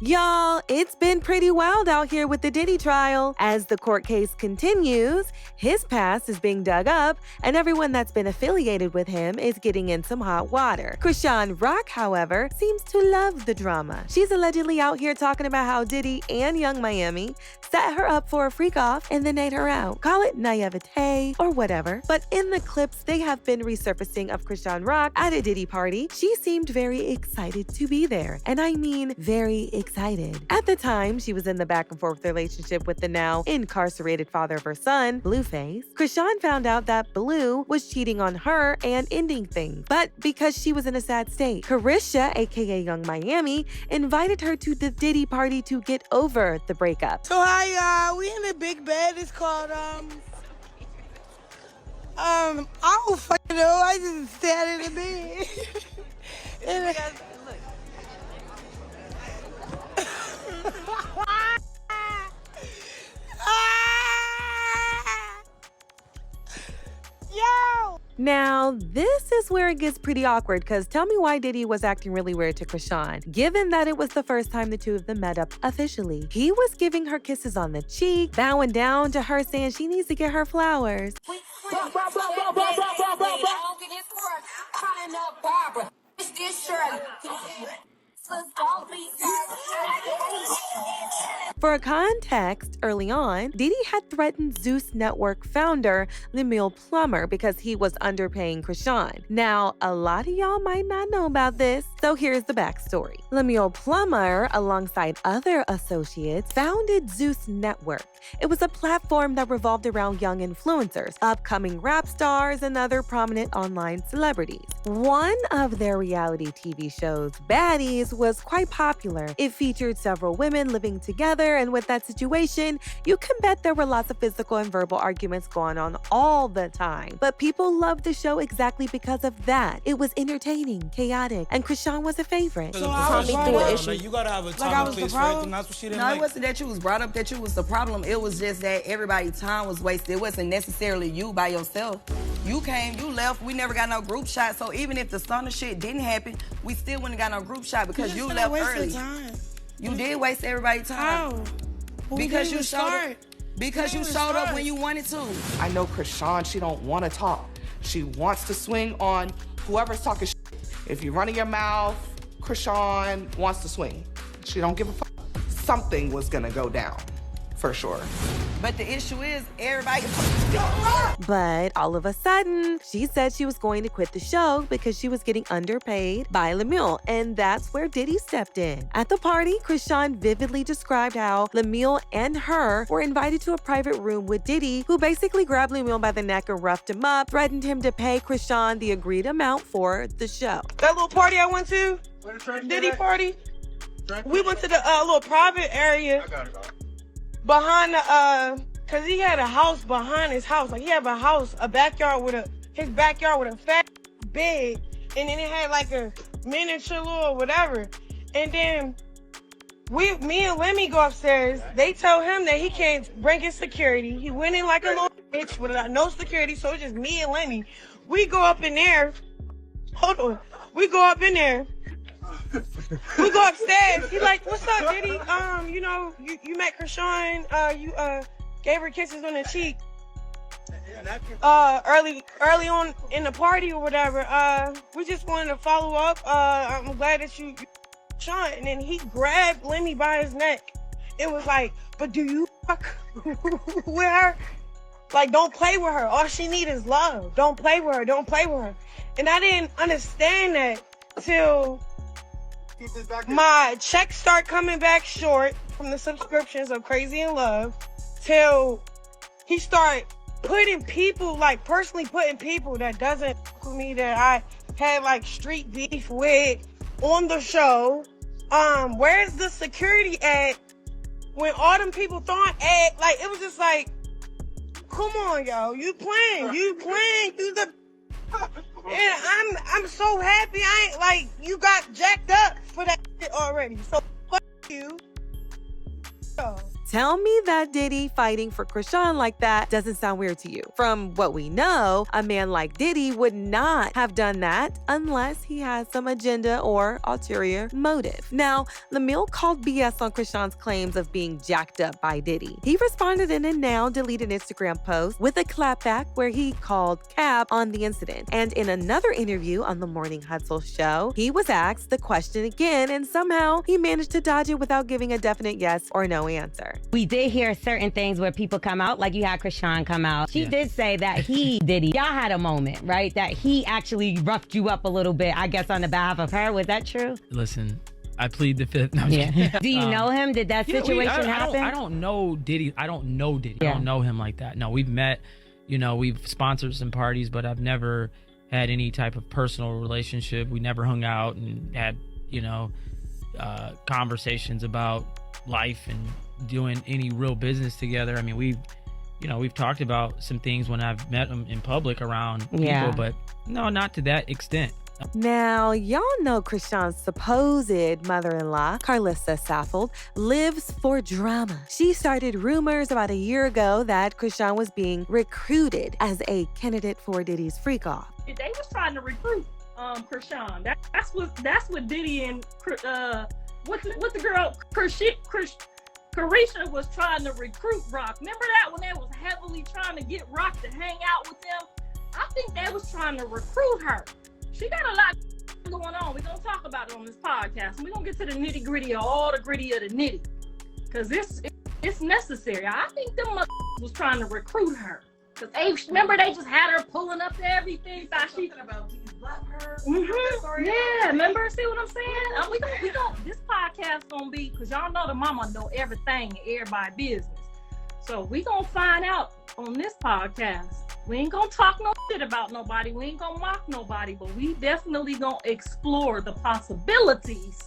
Y'all, it's been pretty wild out here with the Diddy trial. As the court case continues, his past is being dug up, and everyone that's been affiliated with him is getting in some hot water. Chrisean Rock, however, seems to love the drama. She's allegedly out here talking about how Diddy and Young Miami set her up for a freak-off and then ate her out. Call it naivete or whatever. But in the clips they have been resurfacing of Chrisean Rock at a Diddy party, she seemed very excited to be there. And I mean very excited. At the time, she was in the back-and-forth relationship with the now incarcerated father of her son, Blueface. Chrisean found out that Blue was cheating on her and ending things. But because she was in a sad state, Chrisean, aka Young Miami, invited her to the Diddy party to get over the breakup. So hi y'all, we in a big bed. It's called I don't fucking know. I just sat in the bed. Yo! Now, this is where it gets pretty awkward, because tell me why Diddy was acting really weird to Chrisean, given that it was the first time the two of them met up officially. He was giving her kisses on the cheek, bowing down to her, saying she needs to get her flowers. For context, early on, Diddy had threatened Zeus Network founder Lemuel Plummer because he was underpaying Chrisean. Now, a lot of y'all might not know about this, so here's the backstory. Lemuel Plummer, alongside other associates, founded Zeus Network. It was a platform that revolved around young influencers, upcoming rap stars, and other prominent online celebrities. One of their reality TV shows, Baddies, was quite popular. It featured several women living together, and with that situation, you can bet there were lots of physical and verbal arguments going on all the time. But people loved the show exactly because of that. It was entertaining, chaotic, and Chrisean was a favorite. So I was brought up. You gotta have a Like time I and was the place for everything. problem? That's what she didn't No, like. it wasn't that you was brought up that you was the problem. It was just that everybody's time was wasted. It wasn't necessarily you by yourself. You came, you left, we never got no group shot. So even if the stunner shit didn't happen, we still wouldn't got no group shot because you left early. Time. You did waste everybody's time. How? Because you showed up. Because you showed up when you wanted to. I know Chrisean, she don't want to talk. She wants to swing on whoever's talking shit. If you're running your mouth, Chrisean wants to swing. She don't give a fuck. Something was gonna go down, for sure. But the issue is everybody. But all of a sudden, she said she was going to quit the show because she was getting underpaid by Lemuel, and that's where Diddy stepped in. At the party, Chrisean vividly described how Lemuel and her were invited to a private room with Diddy, who basically grabbed Lemuel by the neck and roughed him up, threatened him to pay Chrisean the agreed amount for the show. That little party I went to, Diddy party, we went to the little private area behind the, cause he had a house behind his house. Like he had a backyard with his backyard with a fat bed, and then it had like a miniature little whatever. And then me and Lemmy go upstairs. They tell him that he can't bring his security. He went in like a little bitch with no security, so it's just me and Lemmy. We go up in there. Hold on. We go up in there. We go upstairs. He like, what's up, Diddy? You know, you met Chrisean. You gave her kisses on the cheek. Early on in the party or whatever. We just wanted to follow up. I'm glad that you Sean. And then he grabbed Lemmy by his neck. It was like, but do you fuck with her? Like, don't play with her. All she need is love. Don't play with her. Don't play with her. And I didn't understand that till my checks start coming back short from the subscriptions of Crazy in Love, till he started putting people, like personally putting people that doesn't fuck with me, that I had like street beef with on the show. Where's the security at when all them people thought at, like, it was just like, come on, yo, you playing, you the, and I'm so happy I ain't, like, you got jacked up for that shit already, so fuck you. Yo. Tell me that Diddy fighting for Chrisean like that doesn't sound weird to you. From what we know, a man like Diddy would not have done that unless he has some agenda or ulterior motive. Now, Lemuel called BS on Chrisean's claims of being jacked up by Diddy. He responded in a now deleted Instagram post with a clapback where he called cap on the incident. And in another interview on the Morning Hustle show, he was asked the question again, and somehow he managed to dodge it without giving a definite yes or no answer. We did hear certain things where people come out, like you had Chrisean come out. She did say that Diddy, y'all had a moment, right? That he actually roughed you up a little bit, I guess, on the behalf of her. Was that true? Listen, I plead the fifth. No, Do you know him? Did that situation happen? I don't know Diddy. I don't know Diddy. I don't know him like that. No, we've met, we've sponsored some parties, but I've never had any type of personal relationship. We never hung out and had, conversations about life and doing any real business together. I mean, we've talked about some things when I've met him in public around people, but no, not to that extent. Now, y'all know Chrisean's supposed mother-in-law, Carlissa Saffold, lives for drama. She started rumors about a year ago that Chrisean was being recruited as a candidate for Diddy's freak-off. They was trying to recruit Chrisean. That's what Diddy and what the girl Carisha was trying to recruit Rock. Remember that when they was heavily trying to get Rock to hang out with them? I think they was trying to recruit her. She got a lot going on. We're going to talk about it on this podcast. We're going to get to the nitty gritty of all the gritty of the nitty. Because it's necessary. I think them was trying to recruit her. Because remember they just had her pulling up to everything. Thought she about her. Yeah, remember? See what I'm saying? We don't. This podcast gonna be, because y'all know the mama know everything in everybody's business. So we gonna find out on this podcast. We ain't gonna talk no shit about nobody. We ain't gonna mock nobody, but we definitely gonna explore the possibilities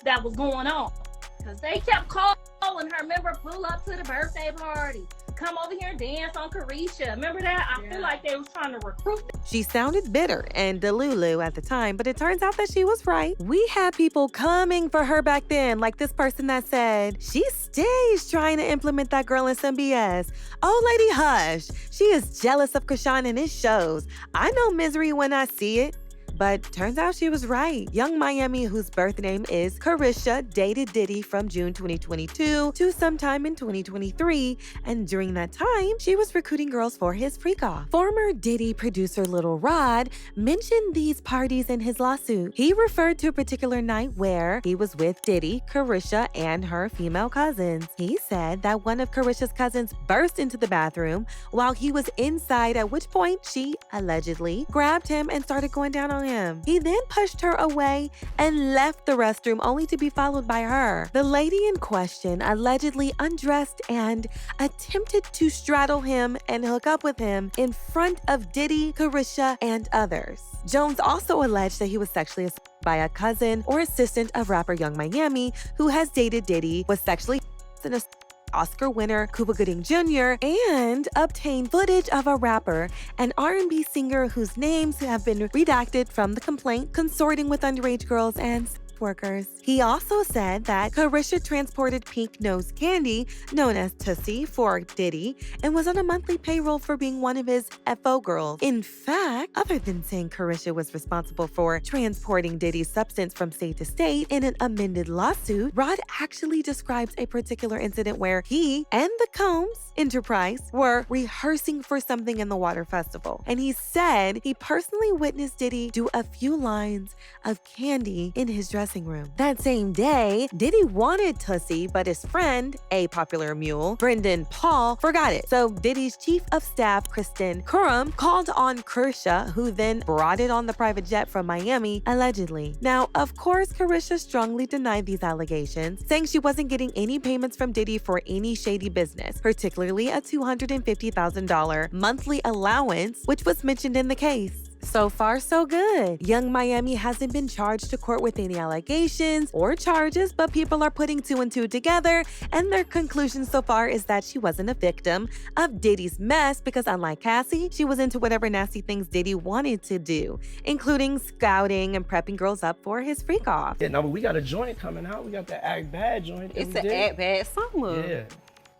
that was going on. Because they kept calling her, remember, pull up to the birthday party. Come over here and dance on Carisha. Remember that? I feel like they was trying to recruit them. She sounded bitter and delulu at the time, but it turns out that she was right. We had people coming for her back then, like this person that said, she stays trying to implement that girl in some BS. Oh, lady, hush. She is jealous of Chrisean and his shows. I know misery when I see it. But turns out she was right. Young Miami, whose birth name is Carisha, dated Diddy from June 2022 to sometime in 2023. And during that time, she was recruiting girls for his freak-off. Former Diddy producer Lil Rod mentioned these parties in his lawsuit. He referred to a particular night where he was with Diddy, Carisha, and her female cousins. He said that one of Carisha's cousins burst into the bathroom while he was inside, at which point she allegedly grabbed him and started going down on him. He then pushed her away and left the restroom only to be followed by her. The lady in question allegedly undressed and attempted to straddle him and hook up with him in front of Diddy, Carisha, and others. Jones also alleged that he was sexually assaulted by a cousin or assistant of rapper Young Miami, who has dated Diddy, was sexually assaulted Oscar winner Cuba Gooding Jr., and obtained footage of a rapper, an R&B singer whose names have been redacted from the complaint, consorting with underage girls and workers. He also said that Carisha transported pink nose candy, known as Tussie, for Diddy, and was on a monthly payroll for being one of his FO girls. In fact, other than saying Carisha was responsible for transporting Diddy's substance from state to state in an amended lawsuit, Rod actually describes a particular incident where he and the Combs Enterprise were rehearsing for something in the Water Festival. And he said he personally witnessed Diddy do a few lines of candy in his dressing room. That same day, Diddy wanted Tussie, but his friend, a popular mule, Brendan Paul, forgot it. So Diddy's chief of staff, Kristen Curran, called on Carisha, who then brought it on the private jet from Miami, allegedly. Now, of course, Carisha strongly denied these allegations, saying she wasn't getting any payments from Diddy for any shady business, particularly a $250,000 monthly allowance, which was mentioned in the case. So far, so good. Young Miami hasn't been charged to court with any allegations or charges, but people are putting two and two together, and their conclusion so far is that she wasn't a victim of Diddy's mess because, unlike Cassie, she was into whatever nasty things Diddy wanted to do, including scouting and prepping girls up for his freak-off. Yeah, no, but we got a joint coming out. We got the Act Bad joint. It's an Act Bad summer. Yeah.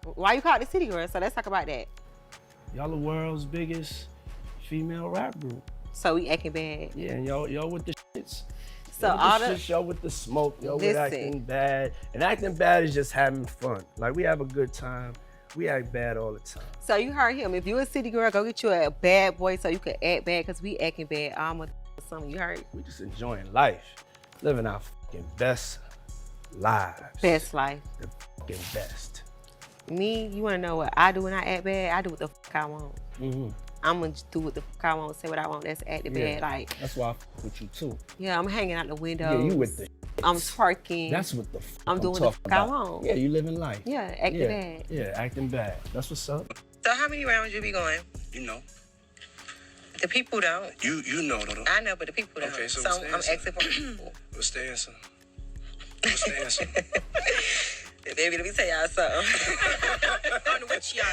Why you call it the City Girl? So let's talk about that. Y'all the world's biggest female rap group. So we acting bad. Yeah, and y'all with the shits. So y'all all with the shits, y'all with the smoke, y'all with acting bad. And acting bad is just having fun. Like, we have a good time. We act bad all the time. So you heard him. If you a city girl, go get you a bad boy so you can act bad, because we acting bad. I'm with something. You heard? We just enjoying life. Living our fucking best lives. Best life. The fucking best. Me, you want to know what I do when I act bad? I do what the fuck I want. Mm-hmm. I'm going to do what the fuck I want, say what I want. That's acting bad. Like, that's why I fuck with you too. Yeah, I'm hanging out the window. Yeah, you with the I'm twerking. That's what the fuck I'm doing what the fuck I want. Yeah, you living life. Yeah, acting bad. Yeah, acting bad. That's what's up. So how many rounds you be going? You know. The people don't. You know though. I know, but the people don't. Okay, so I'm asking for people. What's the answer? What's the answer? Baby, let me tell y'all something. On which yard?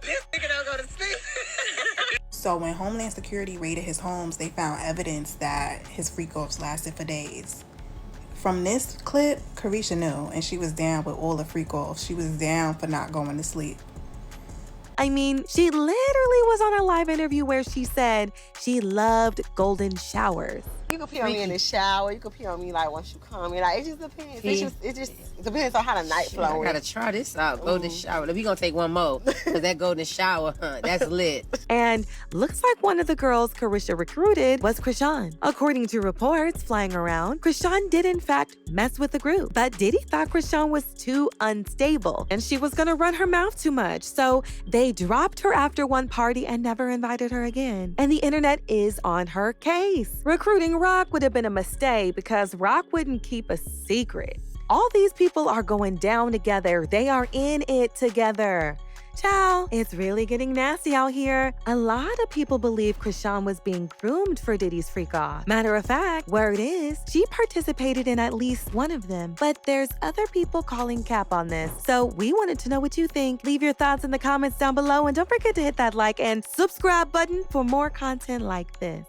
This nigga don't go to sleep. So when Homeland Security raided his homes, they found evidence that his freak-offs lasted for days. From this clip, Chrisean knew, and she was down with all the freak-offs. She was down for not going to sleep. I mean, she literally was on a live interview where she said she loved golden showers. You can pee on me in the shower. You can pee on me like once you come in. Like, it just depends. It just depends on how the night flows. I gotta try this out. Golden shower. If you gonna take one more, cause that golden shower, that's lit. And looks like one of the girls Carisha recruited was Chrisean. According to reports flying around, Chrisean did in fact mess with the group. But Diddy thought Chrisean was too unstable and she was gonna run her mouth too much. So they dropped her after one party and never invited her again. And the internet is on her case. Recruiting Rock would have been a mistake because Rock wouldn't keep a secret. All these people are going down together. They are in it together. Ciao. It's really getting nasty out here. A lot of people believe Chrisean was being groomed for Diddy's freak off. Matter of fact, word is, she participated in at least one of them. But there's other people calling cap on this. So we wanted to know what you think. Leave your thoughts in the comments down below and don't forget to hit that like and subscribe button for more content like this.